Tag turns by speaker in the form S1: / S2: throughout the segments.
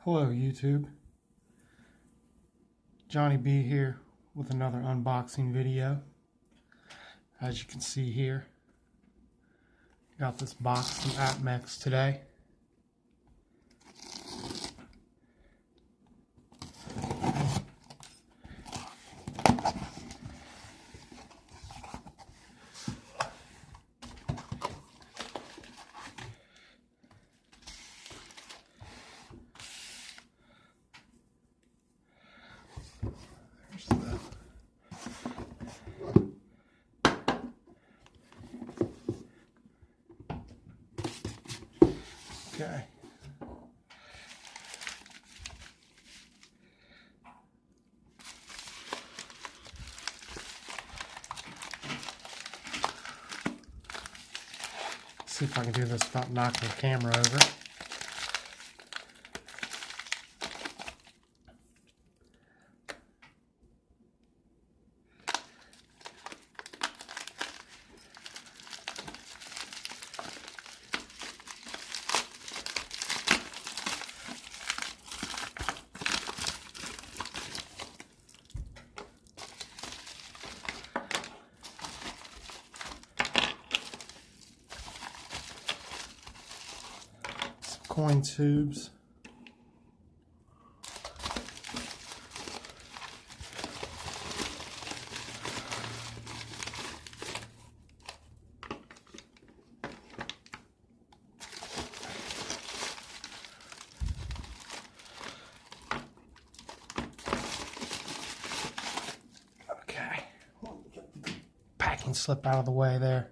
S1: Hello YouTube, Johnny B here with another unboxing video. As you can see here, got this box from apmex today. Okay. See if I can do this without knocking the camera over. Coin tubes. Okay, packing slip out of the way there.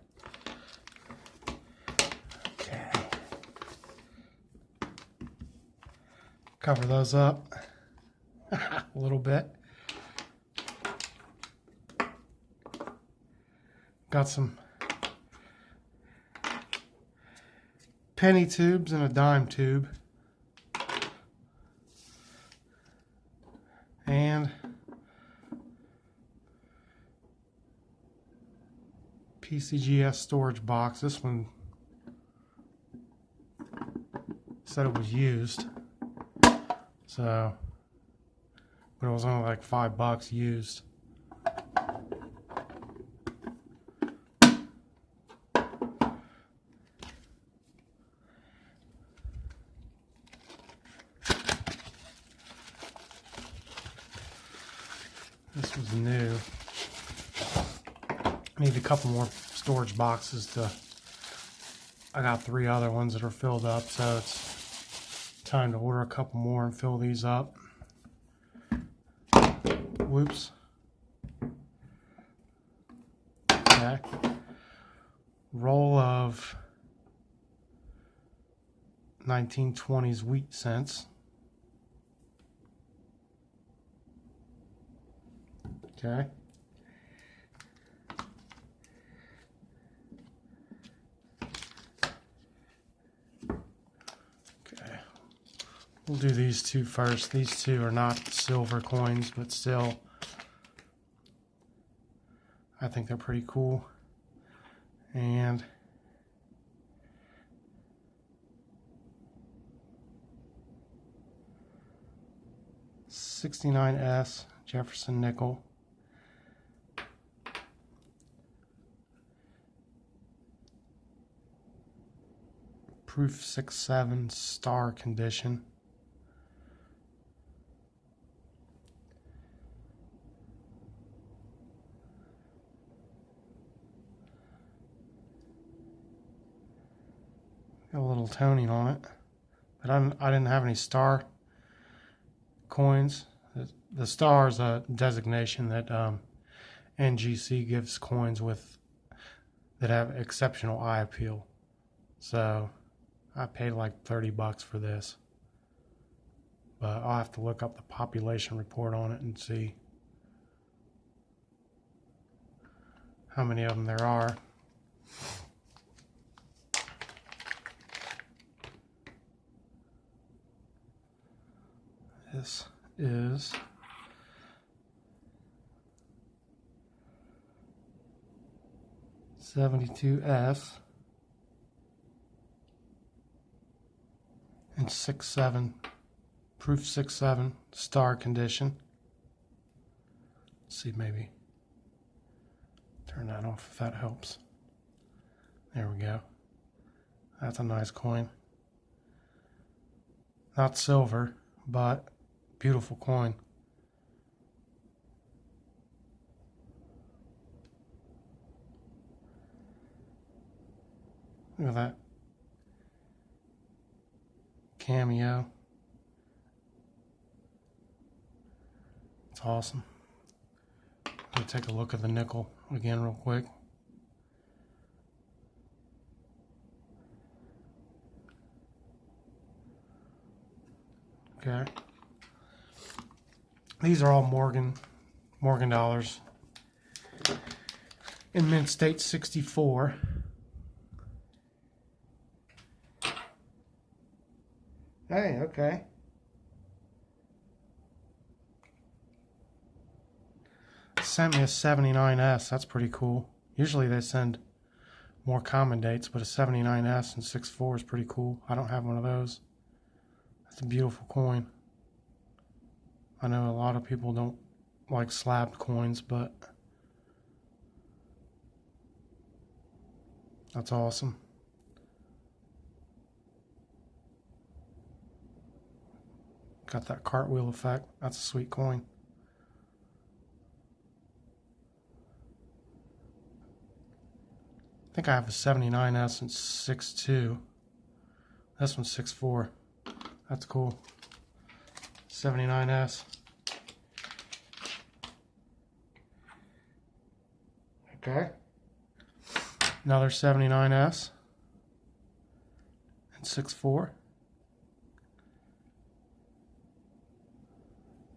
S1: Cover those up a little bit. Got some penny tubes and a dime tube. And PCGS storage box. This one said it was used. So, but it was only like $5 used. This was new. I need a couple more storage boxes to, I got 3 other ones that are filled up, so it's time to order a couple more and fill these up. Whoops. Okay. Roll of 1920s wheat cents. Okay. We'll do these two first. These two are not silver coins, but still, I think they're pretty cool. And '69S Jefferson nickel. Proof 6.7 star condition. Got a little toning on it, but I didn't have any star coins. The star is a designation that NGC gives coins with that have exceptional eye appeal. So I paid like $30 for this, but I'll have to look up the population report on it and see how many of them there are. This is '72S and 6.7 proof 6.7 star condition. Let's see, maybe turn that off if that helps. There we go. That's a nice coin. Not silver, but beautiful coin. Look at that cameo. It's awesome. Let me take a look at the nickel again real quick. Okay. These are all Morgan dollars in mint state 64. Hey, okay. Sent me a 79S. That's pretty cool. Usually they send more common dates, but a 79S and 6.4 is pretty cool. I don't have one of those. That's a beautiful coin. I know a lot of people don't like slabbed coins, but that's awesome. Got that cartwheel effect. That's a sweet coin. I think I have a 79S and 6.2. This one's 6.4. That's cool. 79S. Okay. Another 79S and 6.4.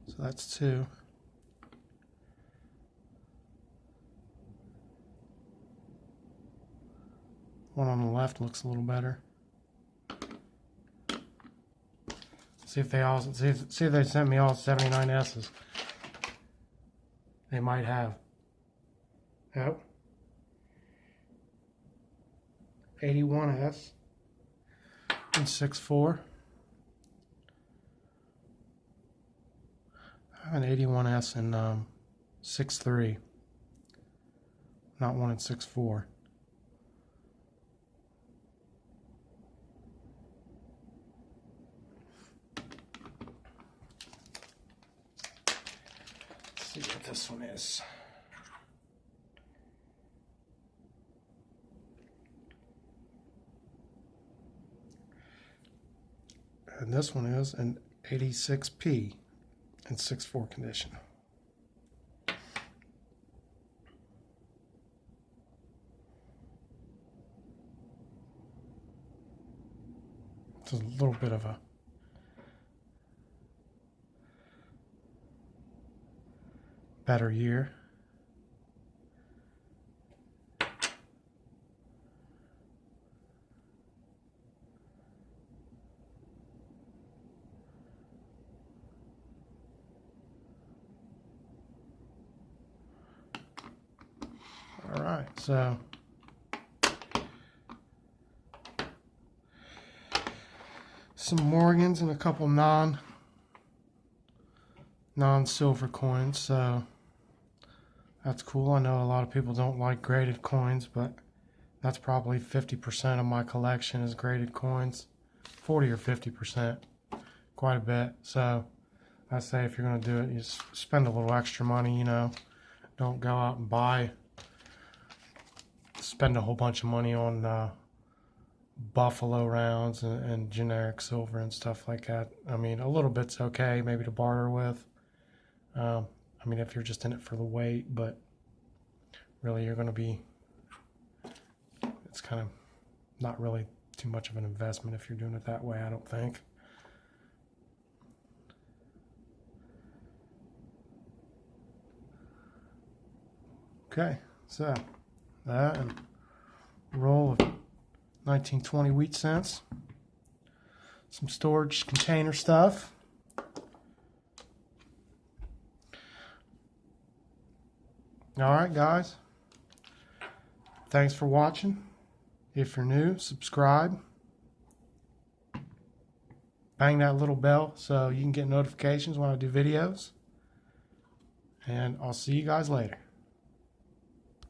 S1: So that's two. One on the left looks a little better. See if they all see if they sent me all 79S's. They might have. Yep. 81S and 6.4. I have an 81S and 6.3. Not one in 6.4. See what this one is. And this one is an 86p in 6.4 condition. It's a little bit of a better year. All right, so some Morgans and a couple non-silver coins, so that's cool. I know a lot of people don't like graded coins, but that's probably 50% of my collection is graded coins. 40 or 50%, quite a bit. So I say if you're going to do it, you spend a little extra money, you know. Don't go out and spend a whole bunch of money on buffalo rounds and generic silver and stuff like that. I mean, a little bit's okay, maybe to barter with. I mean, if you're just in it for the weight, but really you're going to be, it's kind of not really too much of an investment if you're doing it that way, I don't think. Okay, so that and a roll of 1920 wheat cents, some storage container stuff. Alright guys, thanks for watching. If you're new, subscribe. bang that little bell so you can get notifications when I do videos. And I'll see you guys later.